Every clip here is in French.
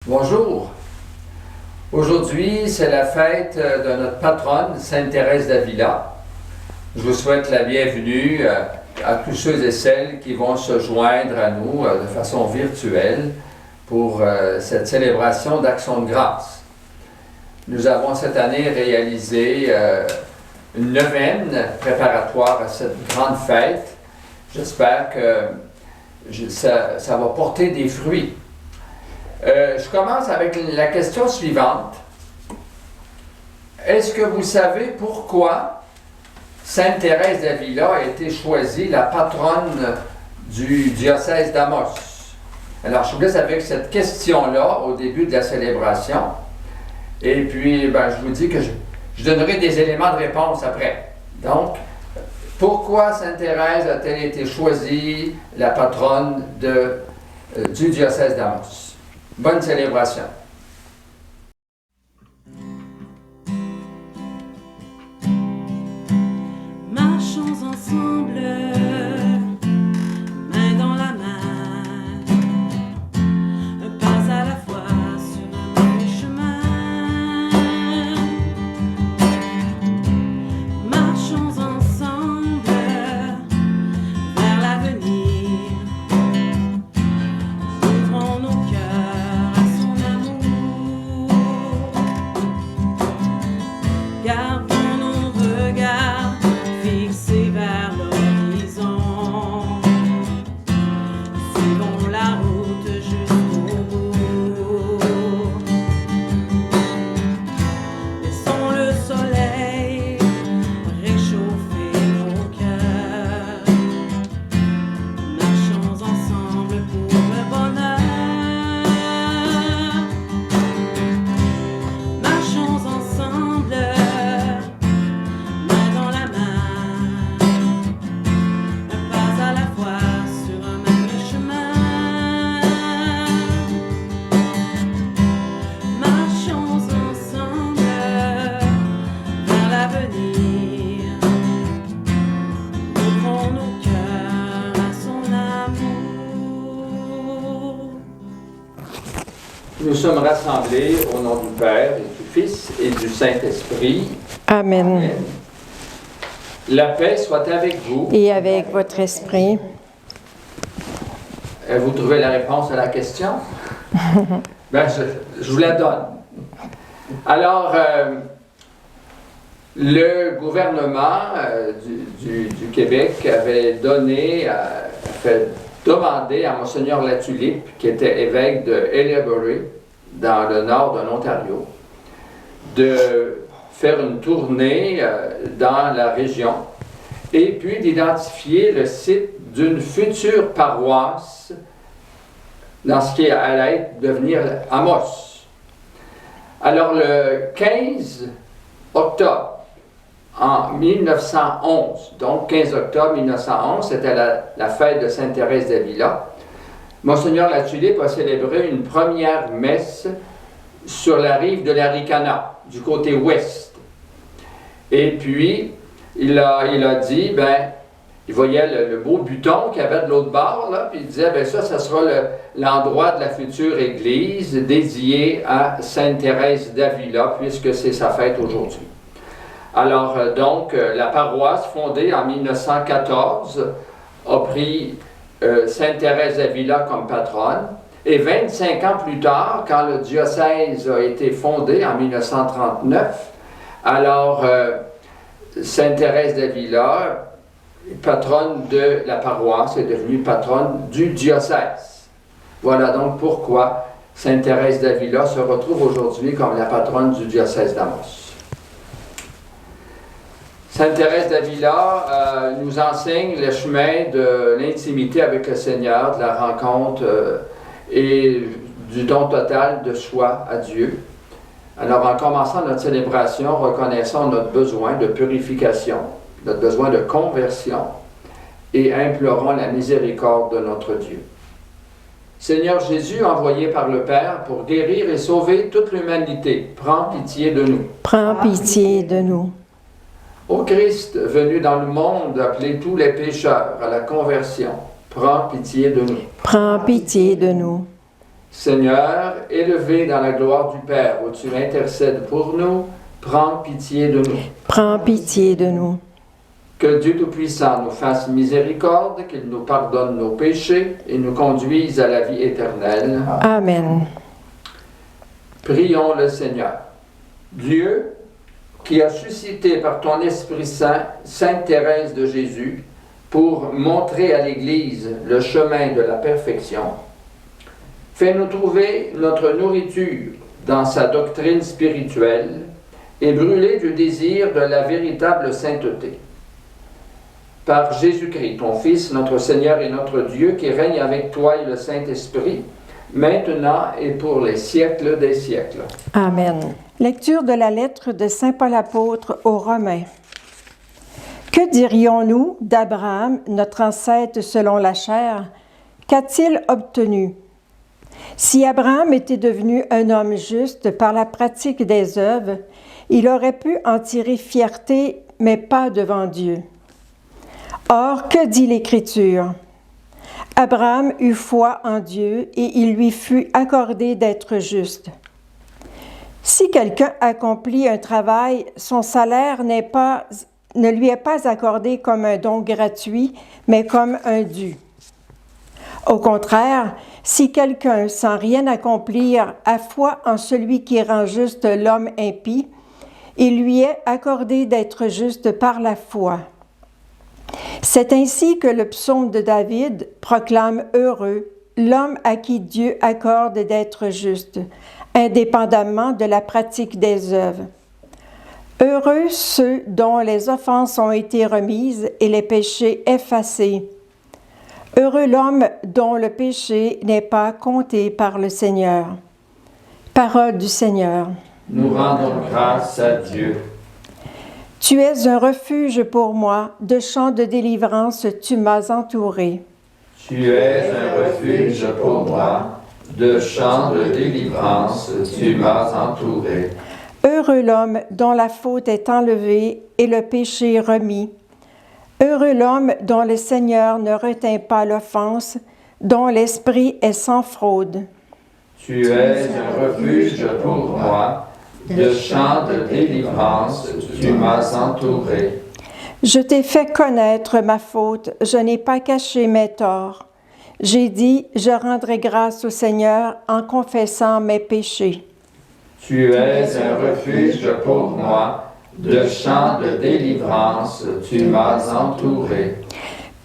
Bonjour. Aujourd'hui, c'est la fête de notre patronne, Sainte Thérèse d'Avila. Je vous souhaite la bienvenue à tous ceux et celles qui vont se joindre à nous de façon virtuelle pour cette célébration d'Action de grâce. Nous avons cette année réalisé une neuvaine préparatoire à cette grande fête. J'espère que ça va porter des fruits. Je commence avec la question suivante. Est-ce que vous savez pourquoi Sainte Thérèse d'Avila a été choisie la patronne du diocèse d'Amos? Alors, je vous laisse avec cette question-là au début de la célébration. Et puis, je vous dis que je donnerai des éléments de réponse après. Donc, pourquoi Sainte Thérèse a-t-elle été choisie la patronne du diocèse d'Amos? Bonne célébration. Marchons ensemble, main dans la main, un pas à la fois sur le même chemin. Marchons ensemble vers l'avenir, ouvrons nos cœurs à son amour, gardons nos regards fixés vers l'horizon, suivons la route jusqu'au bout, laissons le soleil réchauffer nos cœurs, marchons ensemble pour le bonheur, marchons ensemble, main dans la main, un pas à la fois sur un même chemin. Marchons ensemble vers l'avenir, ouvrons nos cœurs à son amour. Nous sommes rassemblés au nom du Père et du Fils et du Saint-Esprit. Amen. Amen. La paix soit avec vous. Et avec votre esprit. Vous trouvez la réponse à la question? Je vous la donne. Alors, le gouvernement du Québec avait fait demander à Monseigneur Latulippe, qui était évêque de Haileybury, dans le nord de l'Ontario, de faire une tournée dans la région et puis d'identifier le site d'une future paroisse dans ce qui allait devenir Amos. Alors, le 15 octobre en 1911, donc 15 octobre 1911, c'était la fête de Sainte Thérèse d'Avila, Monseigneur Latulippe a célébré une première messe sur la rive de l'Aricana, du côté ouest. Et puis, il a dit, il voyait le beau buton qu'il y avait de l'autre bord, là, puis il disait, ça sera l'endroit de la future église dédiée à Sainte Thérèse d'Avila, puisque c'est sa fête aujourd'hui. Alors, la paroisse, fondée en 1914, a pris Sainte Thérèse d'Avila comme patronne. Et 25 ans plus tard, quand le diocèse a été fondé en 1939, alors Sainte Thérèse d'Avila, patronne de la paroisse, est devenue patronne du diocèse. Voilà donc pourquoi Sainte Thérèse d'Avila se retrouve aujourd'hui comme la patronne du diocèse d'Amos. Sainte Thérèse d'Avila nous enseigne le chemin de l'intimité avec le Seigneur, de la rencontre et du don total de soi à Dieu. Alors, en commençant notre célébration, reconnaissons notre besoin de purification, notre besoin de conversion et implorons la miséricorde de notre Dieu. Seigneur Jésus, envoyé par le Père pour guérir et sauver toute l'humanité, prends pitié de nous. Prends pitié de nous. Ô Christ, venu dans le monde appeler tous les pécheurs à la conversion, prends pitié de nous. Prends pitié de nous. Seigneur, élevé dans la gloire du Père, où tu intercèdes pour nous, prends pitié de nous. Prends pitié de nous. Que Dieu Tout-Puissant nous fasse miséricorde, qu'il nous pardonne nos péchés et nous conduise à la vie éternelle. Amen. Prions le Seigneur. Dieu, qui a suscité par ton Esprit Saint Sainte Thérèse de Jésus pour montrer à l'Église le chemin de la perfection, fais-nous trouver notre nourriture dans sa doctrine spirituelle et brûler du désir de la véritable sainteté. Par Jésus-Christ, ton Fils, notre Seigneur et notre Dieu, qui règne avec toi et le Saint-Esprit, maintenant et pour les siècles des siècles. Amen. Lecture de la lettre de Saint Paul apôtre aux Romains. Que dirions-nous d'Abraham, notre ancêtre selon la chair? Qu'a-t-il obtenu? Si Abraham était devenu un homme juste par la pratique des œuvres, il aurait pu en tirer fierté, mais pas devant Dieu. Or, que dit l'Écriture? Abraham eut foi en Dieu et il lui fut accordé d'être juste. Si quelqu'un accomplit un travail, son salaire ne lui est pas accordé comme un don gratuit, mais comme un dû. Au contraire, si quelqu'un, sans rien accomplir, a foi en celui qui rend juste l'homme impie, il lui est accordé d'être juste par la foi. C'est ainsi que le psaume de David proclame heureux l'homme à qui Dieu accorde d'être juste, indépendamment de la pratique des œuvres. Heureux ceux dont les offenses ont été remises et les péchés effacés. Heureux l'homme dont le péché n'est pas compté par le Seigneur. Parole du Seigneur. Nous rendons grâce à Dieu. Tu es un refuge pour moi, de champs de délivrance tu m'as entouré. Tu es un refuge pour moi, de champs de délivrance tu m'as entouré. Heureux l'homme dont la faute est enlevée et le péché remis. Heureux l'homme dont le Seigneur ne retint pas l'offense, dont l'esprit est sans fraude. Tu es un refuge pour moi, de champs de délivrance tu m'as entouré. Je t'ai fait connaître ma faute, je n'ai pas caché mes torts. J'ai dit, je rendrai grâce au Seigneur en confessant mes péchés. Tu es un refuge pour moi, de champs de délivrance tu m'as entouré.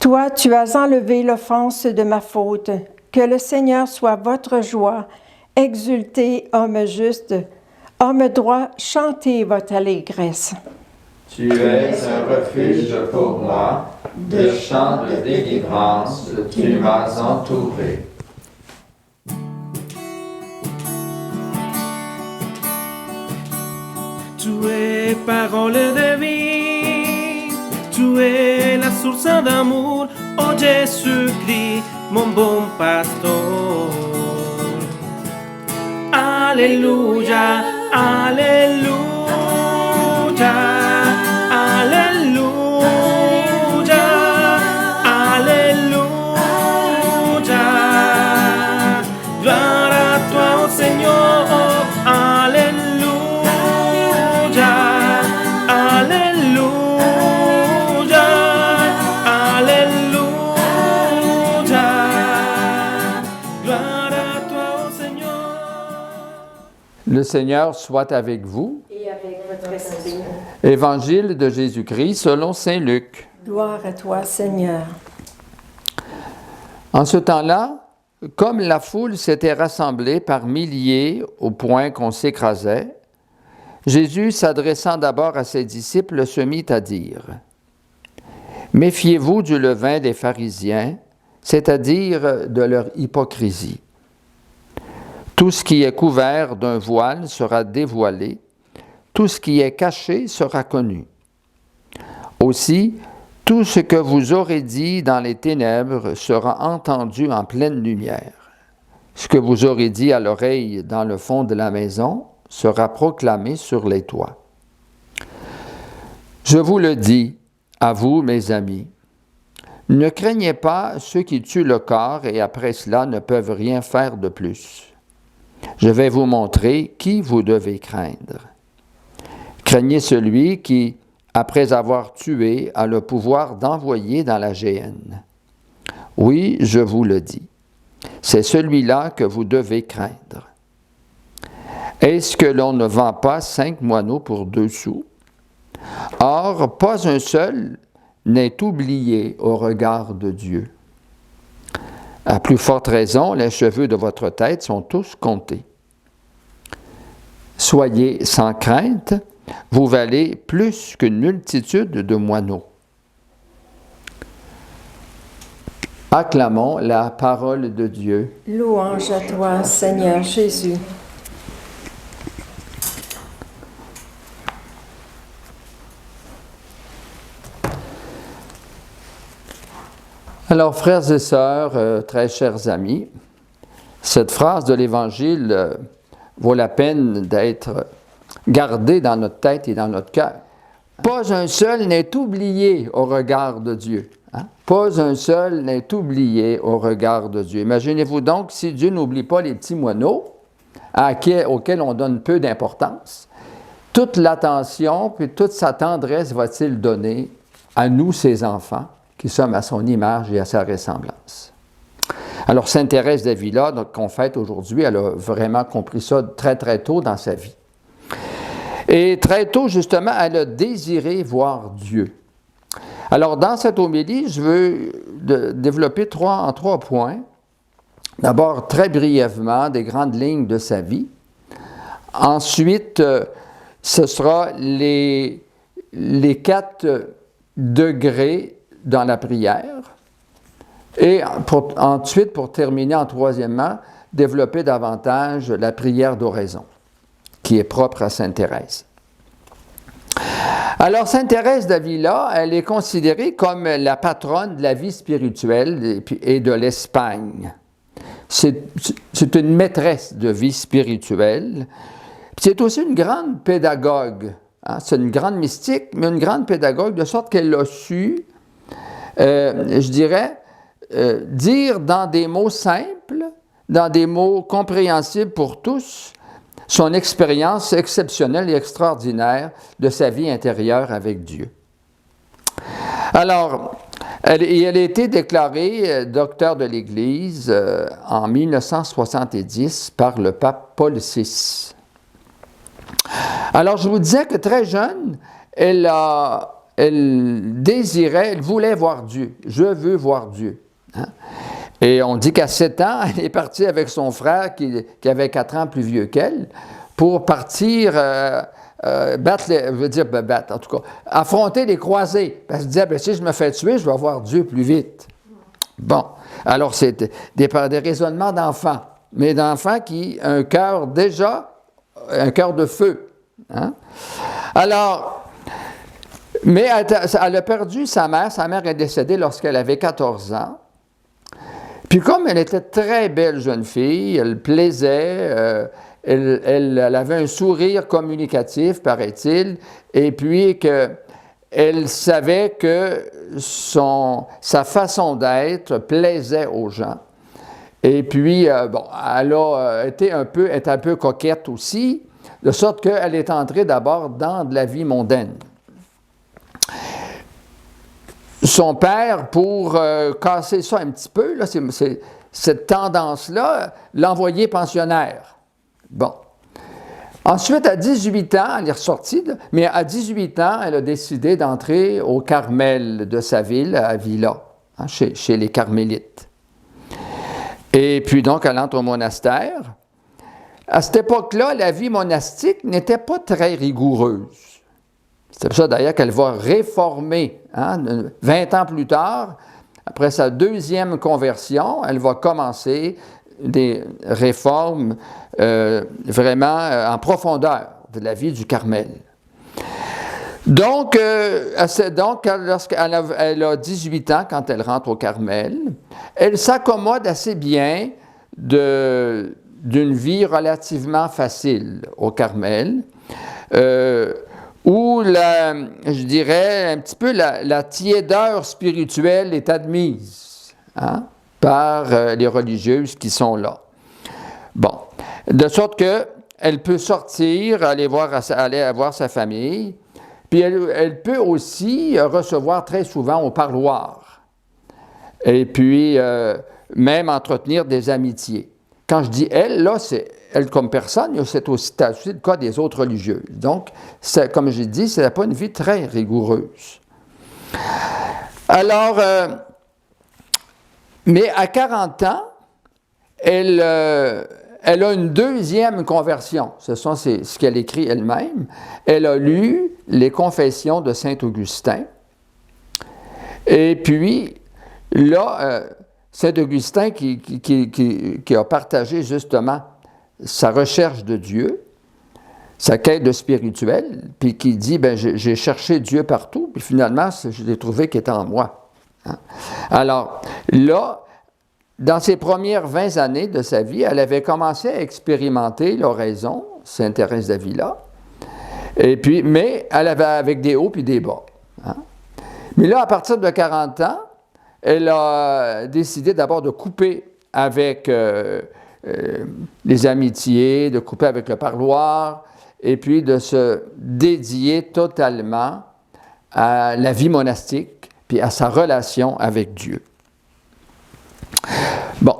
Toi, tu as enlevé l'offense de ma faute. Que le Seigneur soit votre joie. Exultez, homme juste. Homme droit, chantez votre allégresse. Tu es un refuge pour moi, de champs de délivrance tu m'as entouré. Tu es parole de vie, tu es la source d'amour, oh Jésus-Christ, mon bon pasteur. Alléluia, alléluia, alléluia, alléluia. Gloire à toi, oh Seigneur, alléluia. Le Seigneur soit avec vous. Et avec votre esprit. Évangile de Jésus-Christ selon saint Luc. Gloire à toi, Seigneur. En ce temps-là, comme la foule s'était rassemblée par milliers au point qu'on s'écrasait, Jésus, s'adressant d'abord à ses disciples, se mit à dire « Méfiez-vous du levain des pharisiens, c'est-à-dire de leur hypocrisie. Tout ce qui est couvert d'un voile sera dévoilé, tout ce qui est caché sera connu. Aussi, tout ce que vous aurez dit dans les ténèbres sera entendu en pleine lumière. Ce que vous aurez dit à l'oreille dans le fond de la maison sera proclamé sur les toits. Je vous le dis, à vous, mes amis, ne craignez pas ceux qui tuent le corps et après cela ne peuvent rien faire de plus. Je vais vous montrer qui vous devez craindre. Craignez celui qui, après avoir tué, a le pouvoir d'envoyer dans la géhenne. Oui, je vous le dis, c'est celui-là que vous devez craindre. Est-ce que l'on ne vend pas 5 moineaux pour 2 sous? Or, pas un seul n'est oublié au regard de Dieu. À plus forte raison, les cheveux de votre tête sont tous comptés. Soyez sans crainte, vous valez plus qu'une multitude de moineaux. Acclamons la parole de Dieu. Louange à toi, Seigneur Jésus. Alors, frères et sœurs, très chers amis, cette phrase de l'Évangile vaut la peine d'être gardée dans notre tête et dans notre cœur. Pas un seul n'est oublié au regard de Dieu. Hein? Pas un seul n'est oublié au regard de Dieu. Imaginez-vous donc si Dieu n'oublie pas les petits moineaux auxquels on donne peu d'importance, toute l'attention puis toute sa tendresse va-t-il donner à nous, ses enfants, qui sommes à son image et à sa ressemblance. Alors, Sainte Thérèse d'Avila, qu'on fête aujourd'hui, elle a vraiment compris ça très, très tôt dans sa vie. Et très tôt, justement, elle a désiré voir Dieu. Alors, dans cette homélie, je veux développer en trois points. D'abord, très brièvement, des grandes lignes de sa vie. Ensuite, ce sera les 4 degrés dans la prière. Et ensuite, pour terminer en troisièmement, développer davantage la prière d'oraison, qui est propre à Sainte Thérèse. Alors, Sainte Thérèse d'Avila, elle est considérée comme la patronne de la vie spirituelle et de l'Espagne. C'est une maîtresse de vie spirituelle. C'est aussi une grande pédagogue. Hein? C'est une grande mystique, mais une grande pédagogue, de sorte qu'elle a su, je dirais, dire dans des mots simples, dans des mots compréhensibles pour tous, son expérience exceptionnelle et extraordinaire de sa vie intérieure avec Dieu. Alors, elle a été déclarée docteur de l'Église en 1970 par le pape Paul VI. Alors, je vous disais que très jeune, elle voulait voir Dieu. Je veux voir Dieu. Hein? Et on dit qu'à 7 ans, elle est partie avec son frère qui avait 4 ans plus vieux qu'elle pour partir affronter les croisés. Parce qu'elle disait, ben, si je me fais tuer, je vais voir Dieu plus vite. Bon, alors c'est des raisonnements d'enfants, mais d'enfants qui ont un cœur de feu. Hein? Alors, mais elle a perdu sa mère. Sa mère est décédée lorsqu'elle avait 14 ans. Puis comme elle était très belle jeune fille, elle plaisait, elle avait un sourire communicatif, paraît-il, et puis qu'elle savait que sa façon d'être plaisait aux gens. Et puis, elle a été un peu coquette aussi, de sorte qu'elle est entrée d'abord dans de la vie mondaine. Son père, pour casser ça un petit peu, là, cette tendance-là, l'a envoyé pensionnaire. Bon. Ensuite, à 18 ans, elle est ressortie, mais à 18 ans, elle a décidé d'entrer au Carmel de sa ville, à Avila, hein, chez les carmélites. Et puis donc, elle entre au monastère. À cette époque-là, la vie monastique n'était pas très rigoureuse. C'est pour ça d'ailleurs qu'elle va réformer, hein, 20 ans plus tard, après sa deuxième conversion, elle va commencer des réformes vraiment en profondeur de la vie du Carmel. Donc, lorsqu'elle a 18 ans, quand elle rentre au Carmel, elle s'accommode assez bien d'une vie relativement facile au Carmel, où je dirais un petit peu la tiédeur spirituelle est admise, hein, par les religieuses qui sont là. Bon. De sorte qu'elle peut sortir, aller voir sa famille, puis elle peut aussi recevoir très souvent au parloir. Et puis, même entretenir des amitiés. Quand je dis elle, là, c'est elle comme personne, c'est aussi le cas des autres religieux. Donc, comme j'ai dit, ce n'est pas une vie très rigoureuse. Alors, mais à 40 ans, elle a une deuxième conversion. C'est ce qu'elle écrit elle-même. Elle a lu les Confessions de saint Augustin. Et puis, là, saint Augustin qui a partagé justement sa recherche de Dieu, sa quête spirituelle, puis qui dit, j'ai cherché Dieu partout, puis finalement, je l'ai trouvé qu'il était en moi. Hein? Alors, là, dans ses premières 20 années de sa vie, elle avait commencé à expérimenter l'oraison, Sainte Thérèse d'Avila, et puis, mais elle avait avec des hauts puis des bas. Hein? Mais là, à partir de 40 ans, elle a décidé d'abord de couper avec les amitiés, de couper avec le parloir, et puis de se dédier totalement à la vie monastique, puis à sa relation avec Dieu. Bon,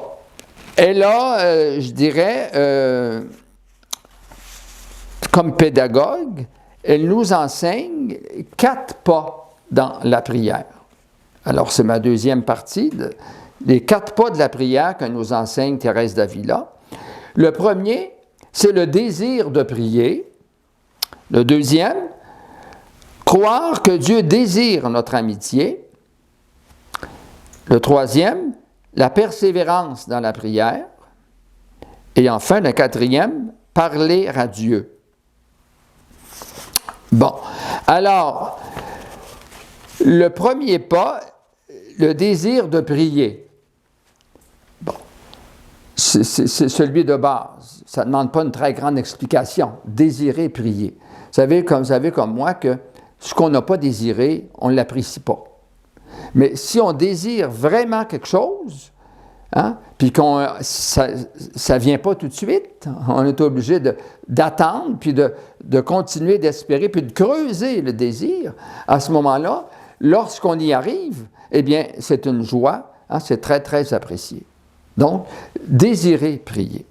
elle a, je dirais, comme pédagogue, elle nous enseigne 4 pas dans la prière. Alors, c'est ma deuxième partie, les 4 pas de la prière que nous enseigne Thérèse d'Avila. Le premier, c'est le désir de prier. Le deuxième, croire que Dieu désire notre amitié. Le troisième, la persévérance dans la prière. Et enfin, le quatrième, parler à Dieu. Bon, alors, le premier pas, le désir de prier. Bon, c'est celui de base. Ça ne demande pas une très grande explication. Désirer prier. Vous savez comme moi que ce qu'on n'a pas désiré, on ne l'apprécie pas. Mais si on désire vraiment quelque chose, hein, puis ça ne vient pas tout de suite, on est obligé d'attendre, puis de continuer d'espérer, puis de creuser le désir, à ce moment-là, lorsqu'on y arrive, eh bien, c'est une joie, hein, c'est très, très apprécié. Donc, désirer prier.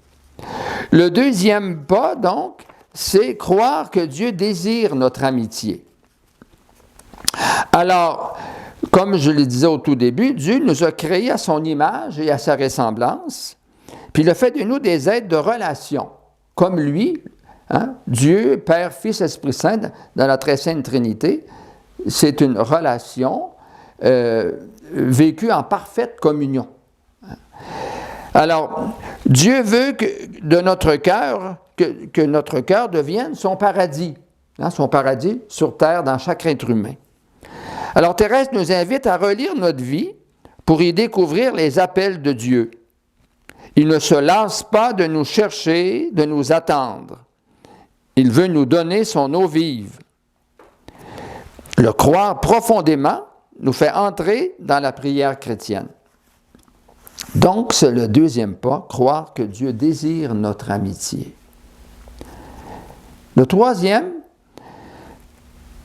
Le deuxième pas, donc, c'est croire que Dieu désire notre amitié. Alors, comme je le disais au tout début, Dieu nous a créés à son image et à sa ressemblance, puis il a fait de nous des êtres de relation, comme lui, hein, Dieu, Père, Fils, Esprit Saint, dans la très sainte Trinité, c'est une relation vécue en parfaite communion. Alors, Dieu veut que notre cœur devienne son paradis, hein, son paradis sur terre dans chaque être humain. Alors, Thérèse nous invite à relire notre vie pour y découvrir les appels de Dieu. Il ne se lasse pas de nous chercher, de nous attendre. Il veut nous donner son eau vive. Le croire profondément nous fait entrer dans la prière chrétienne. Donc, c'est le deuxième pas, croire que Dieu désire notre amitié. Le troisième,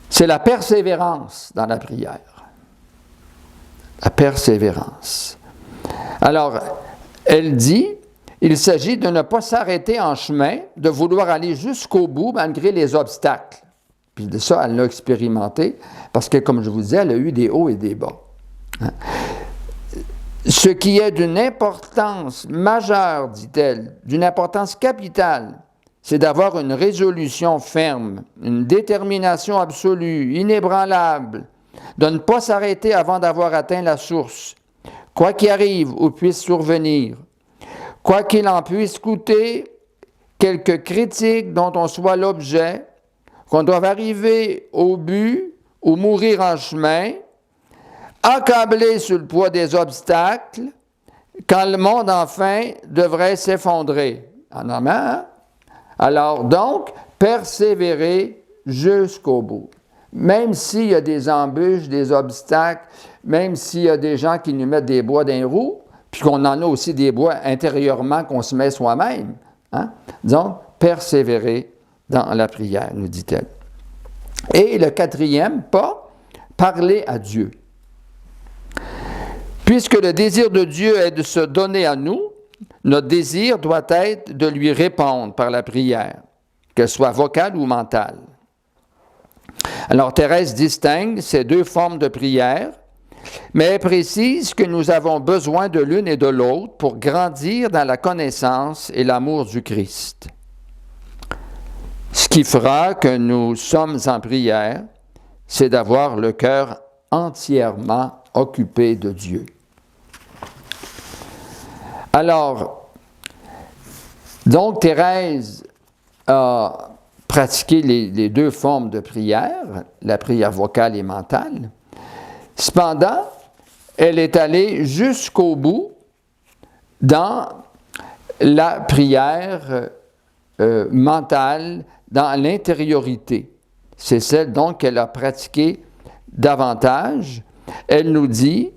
c'est la persévérance dans la prière. La persévérance. Alors, elle dit, il s'agit de ne pas s'arrêter en chemin, de vouloir aller jusqu'au bout malgré les obstacles. Puis de ça, elle l'a expérimenté, parce que, comme je vous disais, elle a eu des hauts et des bas. Hein? Ce qui est d'une importance majeure, dit-elle, d'une importance capitale, c'est d'avoir une résolution ferme, une détermination absolue, inébranlable, de ne pas s'arrêter avant d'avoir atteint la source, quoi qu'il arrive ou puisse survenir, quoi qu'il en puisse coûter, quelque critique dont on soit l'objet, qu'on doive arriver au but ou mourir en chemin, accablé sous le poids des obstacles, quand le monde enfin devrait s'effondrer. En amont, hein? Alors donc, persévérer jusqu'au bout. Même s'il y a des embûches, des obstacles, même s'il y a des gens qui nous mettent des bois dans les roues, puis qu'on en a aussi des bois intérieurement qu'on se met soi-même, Hein? Donc, persévérer dans la prière, nous dit-elle. Et le quatrième pas, parler à Dieu. Puisque le désir de Dieu est de se donner à nous, notre désir doit être de lui répondre par la prière, qu'elle soit vocale ou mentale. Alors, Thérèse distingue ces deux formes de prière, mais elle précise que nous avons besoin de l'une et de l'autre pour grandir dans la connaissance et l'amour du Christ. Ce qui fera que nous sommes en prière, c'est d'avoir le cœur entièrement occupé de Dieu. Alors, donc Thérèse a pratiqué les deux formes de prière, la prière vocale et mentale. Cependant, elle est allée jusqu'au bout dans la prière mentale, dans l'intériorité. C'est celle donc qu'elle a pratiquée davantage. Elle nous dit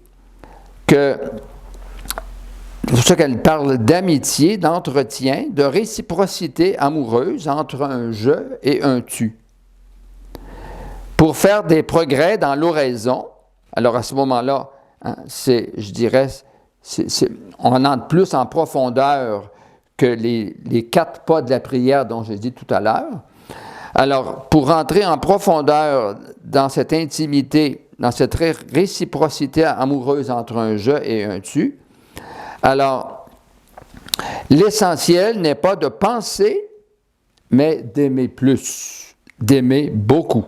que, c'est pour ça qu'elle parle d'amitié, d'entretien, de réciprocité amoureuse entre un je et un tu. Pour faire des progrès dans l'oraison, alors à ce moment-là, hein, on entre plus en profondeur que les 4 pas de la prière dont j'ai dit tout à l'heure. Alors, pour entrer en profondeur dans cette intimité, dans cette réciprocité amoureuse entre un je et un tu, alors, l'essentiel n'est pas de penser, mais d'aimer plus, d'aimer beaucoup.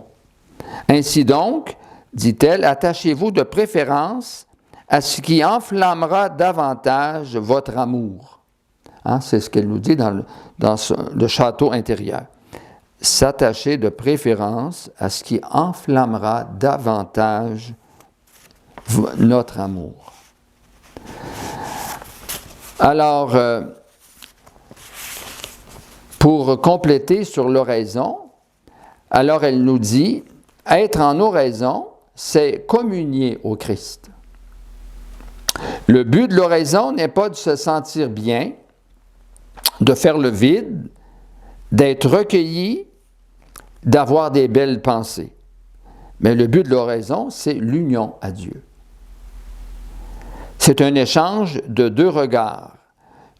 Ainsi donc, dit-elle, attachez-vous de préférence à ce qui enflammera davantage votre amour. Hein, c'est ce qu'elle nous dit dans le château intérieur. S'attacher de préférence à ce qui enflammera davantage notre amour. Alors, pour compléter sur l'oraison, alors elle nous dit, être en oraison, c'est communier au Christ. Le but de l'oraison n'est pas de se sentir bien, de faire le vide, d'être recueilli, d'avoir des belles pensées. Mais le but de l'oraison, c'est l'union à Dieu. C'est un échange de 2 regards.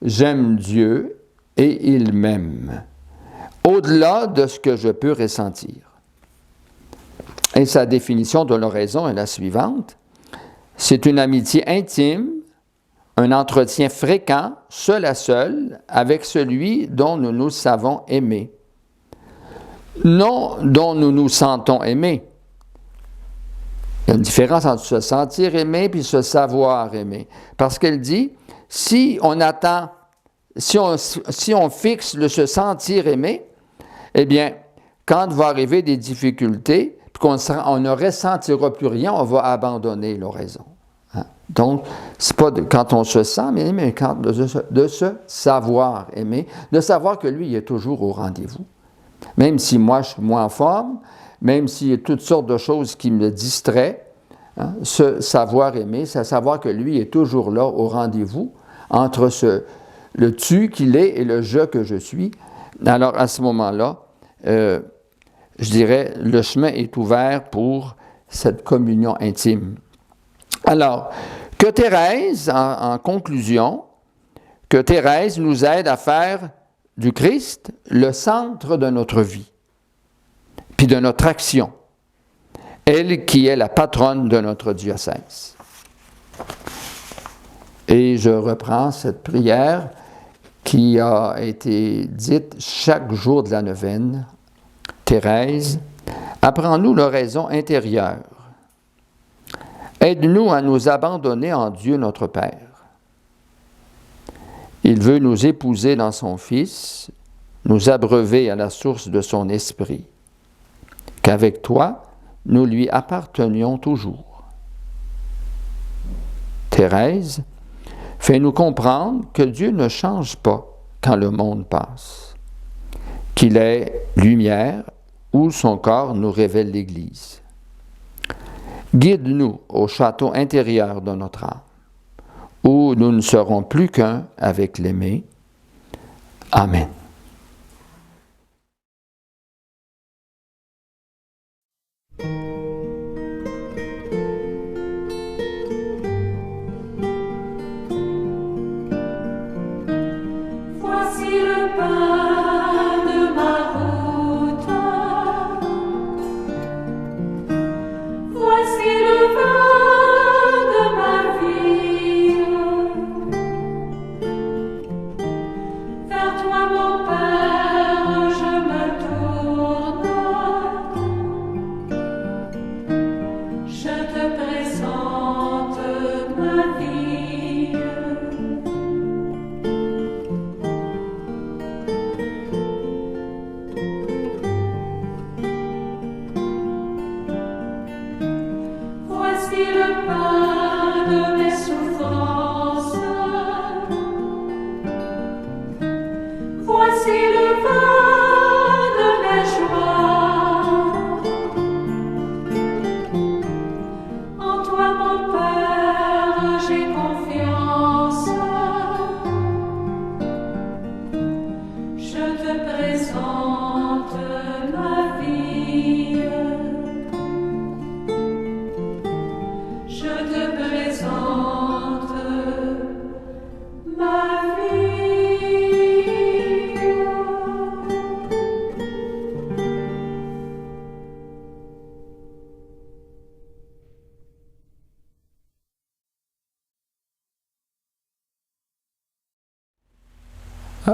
J'aime Dieu et il m'aime, au-delà de ce que je peux ressentir. Et sa définition de l'oraison est la suivante. C'est une amitié intime, un entretien fréquent, seul à seul, avec celui dont nous nous savons aimer. Non dont nous nous sentons aimés. Il y a une différence entre se sentir aimé et se savoir aimé. Parce qu'elle dit, si on fixe le se sentir aimé, eh bien, quand va arriver des difficultés, puis on ne ressentira plus rien, on va abandonner l'oraison. Hein? Donc, c'est pas quand on se sent aimé, mais quand de se savoir aimer, de savoir que lui, il est toujours au rendez-vous. Même si moi, je suis moins en forme, même s'il y a toutes sortes de choses qui me distraient, hein, se savoir aimer, c'est savoir que lui est toujours là, au rendez-vous, entre le tu qu'il est et le je que je suis. Alors, à ce moment-là, je dirais, le chemin est ouvert pour cette communion intime. Alors, que Thérèse, en conclusion, que Thérèse nous aide à faire du Christ le centre de notre vie, puis de notre action. Elle qui est la patronne de notre diocèse. Et je reprends cette prière qui a été dite chaque jour de la neuvaine. Thérèse, apprends-nous l'oraison intérieure. Aide-nous à nous abandonner en Dieu notre Père. Il veut nous épouser dans son Fils, nous abreuver à la source de son esprit. Qu'avec toi, nous lui appartenions toujours. Thérèse, fais-nous comprendre que Dieu ne change pas quand le monde passe, qu'il est lumière où son corps nous révèle l'Église. Guide-nous au château intérieur de notre âme, où nous ne serons plus qu'un avec l'aimé, Amen. Voici le pain de ma route. Voici le vin de ma vie. Vers toi, mon Père, je me tourne. Je te présente ma vie. Voici le pain de mes souffrances. Voici le vin de mes joies. En toi, mon Père, j'ai confiance. Je te présente ma vie. Je te présente ma vie.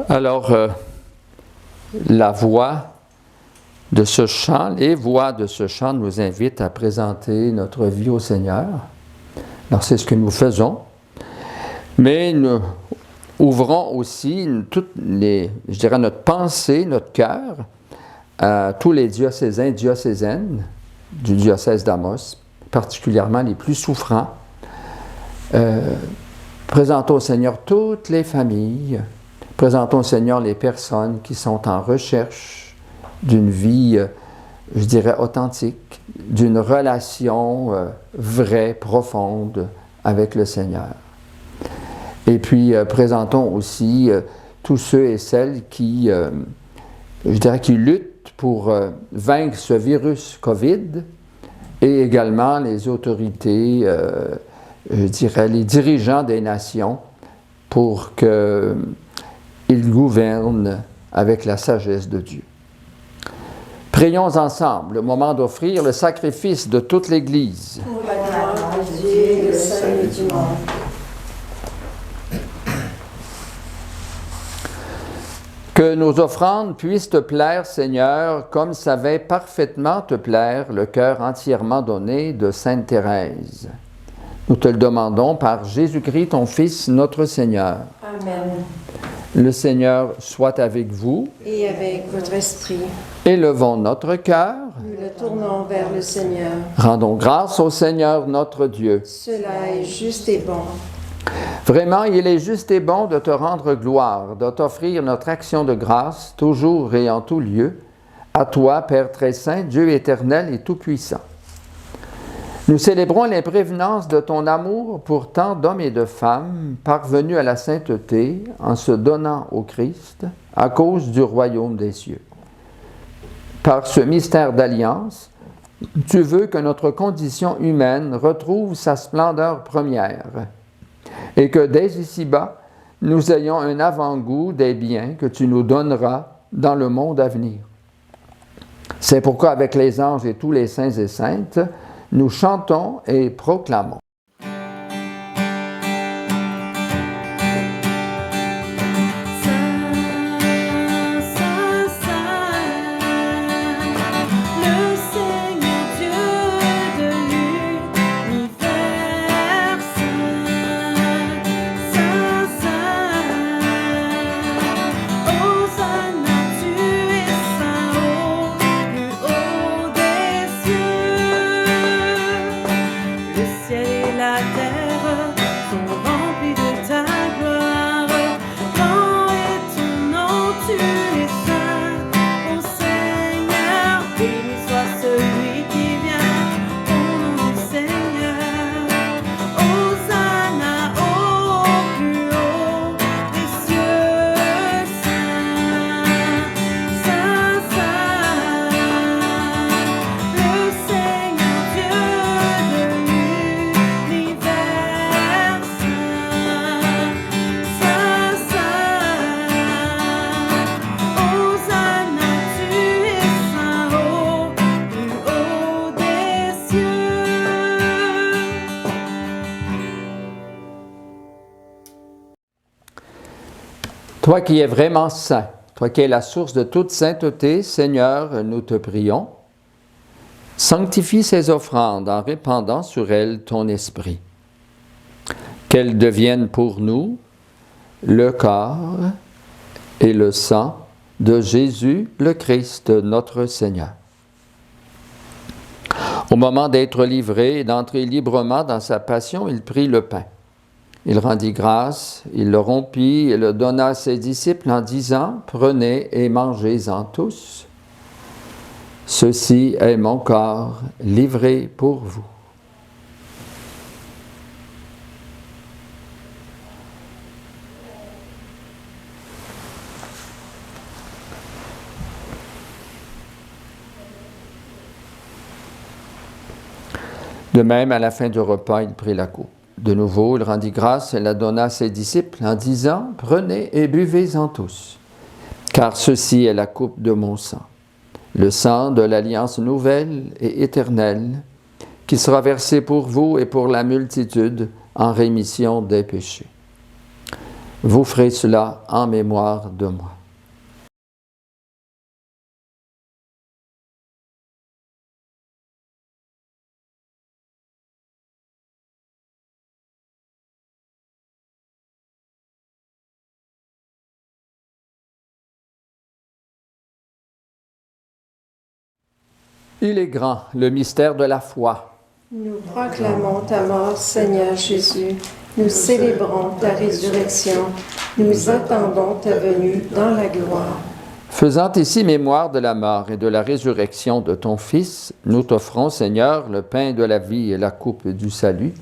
Alors, la voix de ce chant, les voix de ce chant nous invitent à présenter notre vie au Seigneur. Alors, c'est ce que nous faisons. Mais nous ouvrons aussi notre pensée, notre cœur, à tous les diocésains, diocésaines du diocèse d'Amos, particulièrement les plus souffrants. Présentons au Seigneur toutes les familles. Présentons au Seigneur les personnes qui sont en recherche d'une vie, je dirais, authentique, d'une relation vraie, profonde avec le Seigneur. Et puis, présentons aussi tous ceux et celles qui, qui luttent pour vaincre ce virus COVID et également les autorités, les dirigeants des nations pour que ils gouvernent avec la sagesse de Dieu. Prions ensemble, le moment d'offrir le sacrifice de toute l'Église. Pour la gloire de Dieu et le salut du monde. Que nos offrandes puissent te plaire, Seigneur, comme savait parfaitement te plaire le cœur entièrement donné de Sainte Thérèse. Nous te le demandons par Jésus-Christ, ton Fils, notre Seigneur. Amen. Le Seigneur soit avec vous. Et avec votre esprit, Élevons notre cœur. nous le tournons vers le Seigneur. Rendons grâce au Seigneur notre Dieu. Cela est juste et bon. Vraiment, il est juste et bon de te rendre gloire, de t'offrir notre action de grâce, toujours et en tout lieu, à toi, Père très saint, Dieu éternel et tout-puissant. Nous célébrons les prévenances de ton amour pour tant d'hommes et de femmes parvenus à la sainteté en se donnant au Christ à cause du royaume des cieux. Par ce mystère d'alliance, tu veux que notre condition humaine retrouve sa splendeur première et que dès ici-bas, nous ayons un avant-goût des biens que tu nous donneras dans le monde à venir. C'est pourquoi avec les anges et tous les saints et saintes, nous chantons et proclamons. Le ciel Toi qui es vraiment saint, toi qui es la source de toute sainteté, Seigneur, nous te prions, sanctifie ces offrandes en répandant sur elles ton esprit. Qu'elles deviennent pour nous le corps et le sang de Jésus le Christ, notre Seigneur. Au moment d'être livré et d'entrer librement dans sa passion, il prit le pain. Il rendit grâce, il le rompit et le donna à ses disciples en disant « Prenez et mangez-en tous. Ceci est mon corps livré pour vous. » De même, à la fin du repas, il prit la coupe. De nouveau, il rendit grâce et la donna à ses disciples en disant « Prenez et buvez-en tous, car ceci est la coupe de mon sang, le sang de l'alliance nouvelle et éternelle, qui sera versé pour vous et pour la multitude en rémission des péchés. Vous ferez cela en mémoire de moi. » Il est grand, le mystère de la foi. Nous proclamons ta mort, Seigneur Jésus. Nous célébrons ta résurrection. Nous attendons ta venue dans la gloire. Faisant ici mémoire de la mort et de la résurrection de ton Fils, nous t'offrons, Seigneur, le pain de la vie et la coupe du salut,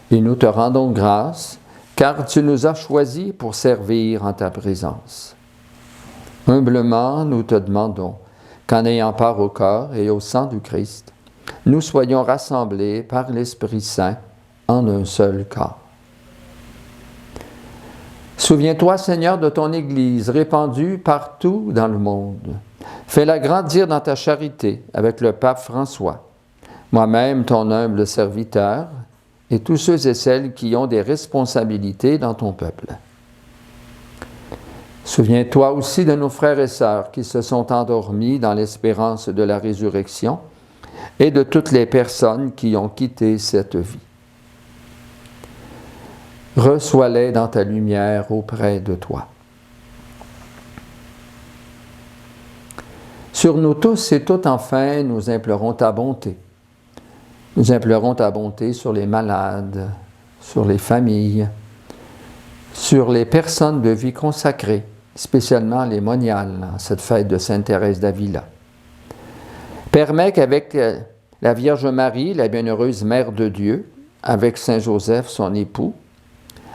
et nous te rendons grâce, car tu nous as choisis pour servir en ta présence. Humblement, nous te demandons qu'en ayant part au corps et au sang du Christ, nous soyons rassemblés par l'Esprit Saint en un seul corps. Souviens-toi, Seigneur, de ton Église répandue partout dans le monde. Fais-la grandir dans ta charité avec le pape François, moi-même ton humble serviteur, et tous ceux et celles qui ont des responsabilités dans ton peuple. Souviens-toi aussi de nos frères et sœurs qui se sont endormis dans l'espérance de la résurrection et de toutes les personnes qui ont quitté cette vie. Reçois-les dans ta lumière auprès de toi. Sur nous tous et toutes, enfin, nous implorons ta bonté. Nous implorons ta bonté sur les malades, sur les familles, sur les personnes de vie consacrée, spécialement les moniales, en cette fête de Sainte Thérèse d'Avila. Permets qu'avec la Vierge Marie, la bienheureuse Mère de Dieu, avec Saint Joseph, son époux,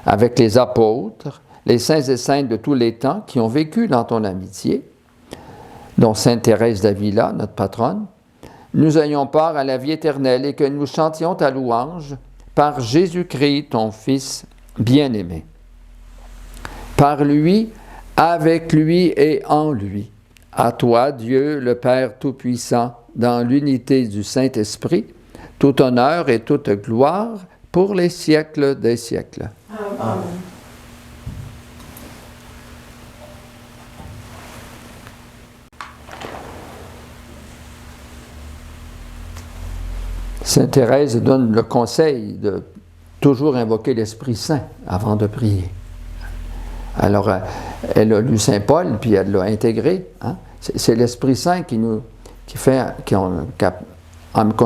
avec les apôtres, les saints et saintes de tous les temps qui ont vécu dans ton amitié, dont Sainte Thérèse d'Avila, notre patronne, nous ayons part à la vie éternelle et que nous chantions ta louange par Jésus-Christ, ton Fils bien-aimé. Par lui, avec lui et en lui. À toi, Dieu, le Père Tout-Puissant, dans l'unité du Saint-Esprit, tout honneur et toute gloire pour les siècles des siècles. Amen. Sainte Thérèse donne le conseil de toujours invoquer l'Esprit Saint avant de prier. Alors, elle a lu Saint Paul, puis elle l'a intégré. Hein? C'est l'Esprit Saint qu'on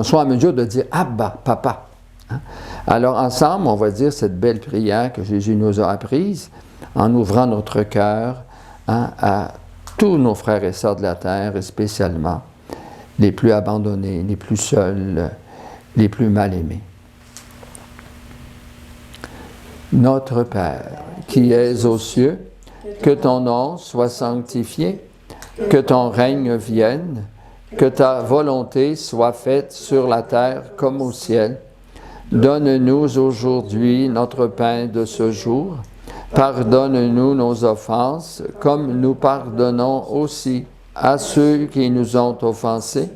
soit en mesure de dire « Abba, Papa hein? ». Alors, ensemble, on va dire cette belle prière que Jésus nous a apprise en ouvrant notre cœur hein, à tous nos frères et sœurs de la terre, et spécialement les plus abandonnés, les plus seuls, les plus mal aimés. Notre Père, qui es aux cieux, que ton nom soit sanctifié, que ton règne vienne, que ta volonté soit faite sur la terre comme au ciel. Donne-nous aujourd'hui notre pain de ce jour. Pardonne-nous nos offenses, comme nous pardonnons aussi à ceux qui nous ont offensés.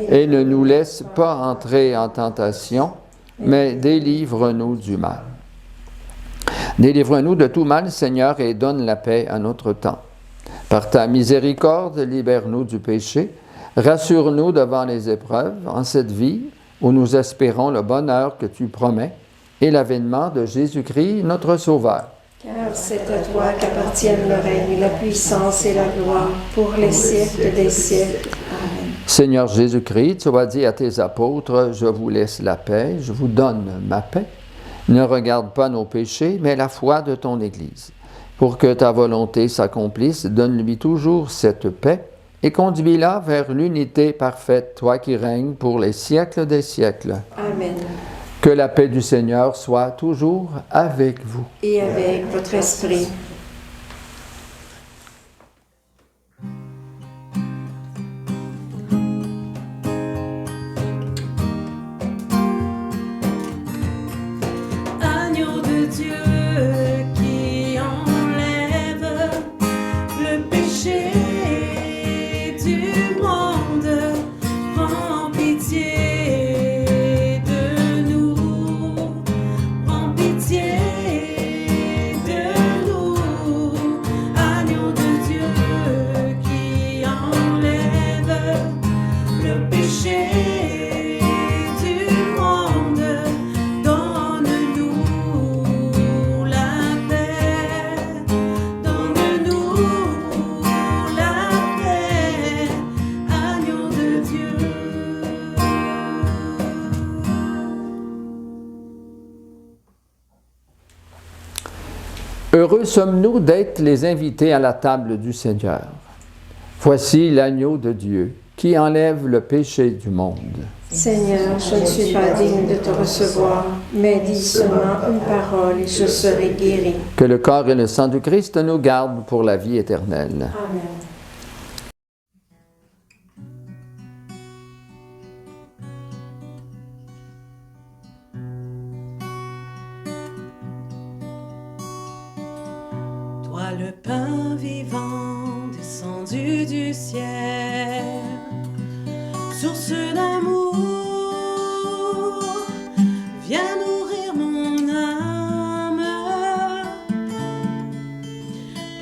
Et ne nous laisse pas entrer en tentation, mais délivre-nous du mal. Délivre-nous de tout mal, Seigneur, et donne la paix à notre temps. Par ta miséricorde, libère-nous du péché. Rassure-nous devant les épreuves en cette vie où nous espérons le bonheur que tu promets et l'avènement de Jésus-Christ, notre Sauveur. Car c'est à toi qu'appartiennent le règne, la puissance et la gloire pour les siècles des siècles. Amen. Seigneur Jésus-Christ, tu as dit à tes apôtres, « Je vous laisse la paix, je vous donne ma paix. Ne regarde pas nos péchés, mais la foi de ton Église. Pour que ta volonté s'accomplisse, donne-lui toujours cette paix et conduis-la vers l'unité parfaite, toi qui règnes pour les siècles des siècles. Amen. Que la paix du Seigneur soit toujours avec vous. Et avec votre esprit. Agneau de Dieu qui enlève le péché du monde, prends pitié de nous, prends pitié de nous. Agneau de Dieu qui enlève le péché du monde, donne-nous la paix, donne-nous la paix, agneau de Dieu. Heureux sommes-nous d'être les invités à la table du Seigneur. Voici l'agneau de Dieu qui enlève le péché du monde. Seigneur, je ne suis pas digne de te recevoir, mais dis seulement une parole et je serai guéri. Que le corps et le sang du Christ nous gardent pour la vie éternelle. Amen. Toi le pain vivant descendu du ciel, source d'amour, viens nourrir mon âme.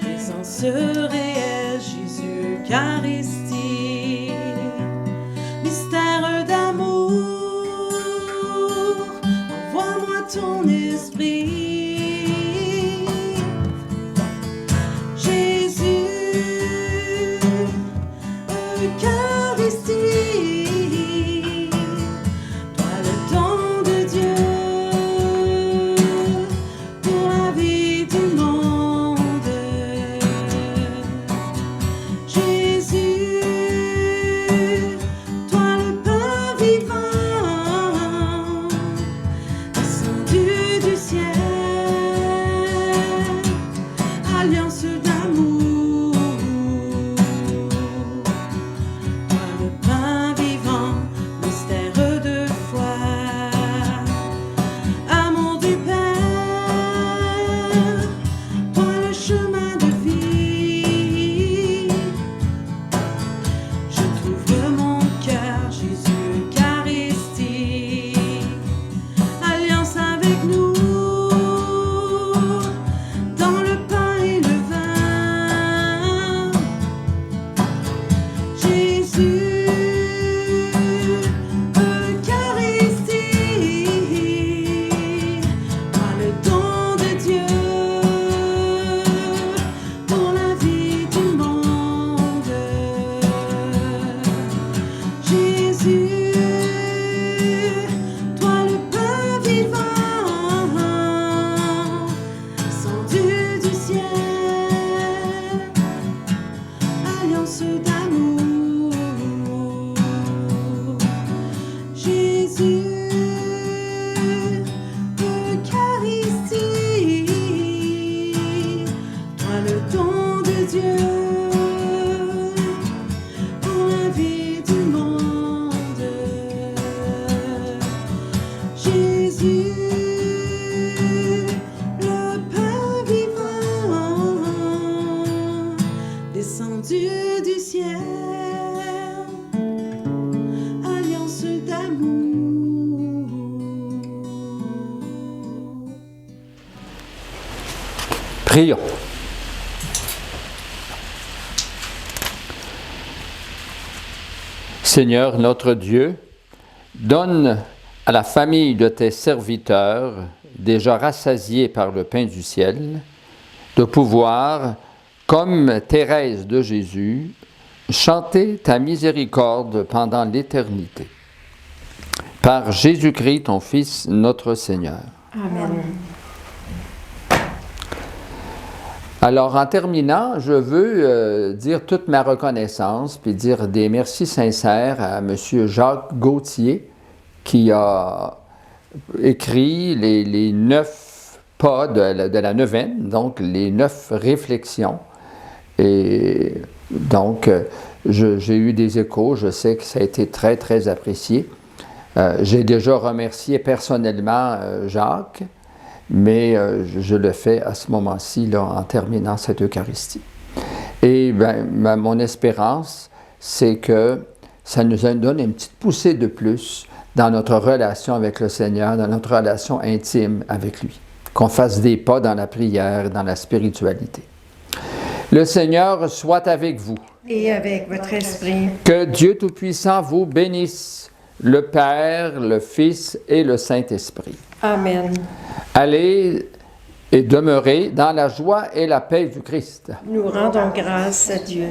Présence réelle, Jésus, Eucharistie, mystère d'amour, envoie-moi ton esprit. Jésus, Eucharistie, toi le don de Dieu pour la vie du monde. Jésus, toi le pain vivant, descendu du ciel, alliance d'amour. Toi le pain Prions. Seigneur notre Dieu, donne à la famille de tes serviteurs, déjà rassasiés par le pain du ciel, de pouvoir, comme Thérèse de Jésus, chanter ta miséricorde pendant l'éternité. Par Jésus-Christ, ton Fils, notre Seigneur. Amen. Alors, en terminant, je veux dire toute ma reconnaissance, puis dire des merci sincères à M. Jacques Gauthier, qui a écrit les 9 pas de la neuvaine, donc les 9 réflexions. Et donc, j'ai eu des échos, je sais que ça a été très, très apprécié. J'ai déjà remercié personnellement Jacques, mais je le fais à ce moment-ci, là, en terminant cette Eucharistie. Et mon espérance, c'est que ça nous donne une petite poussée de plus dans notre relation avec le Seigneur, dans notre relation intime avec lui. Qu'on fasse des pas dans la prière, dans la spiritualité. Le Seigneur soit avec vous. Et avec votre esprit. Que Dieu Tout-Puissant vous bénisse, le Père, le Fils et le Saint-Esprit. Amen. Allez et demeurez dans la joie et la paix du Christ. Nous rendons grâce à Dieu.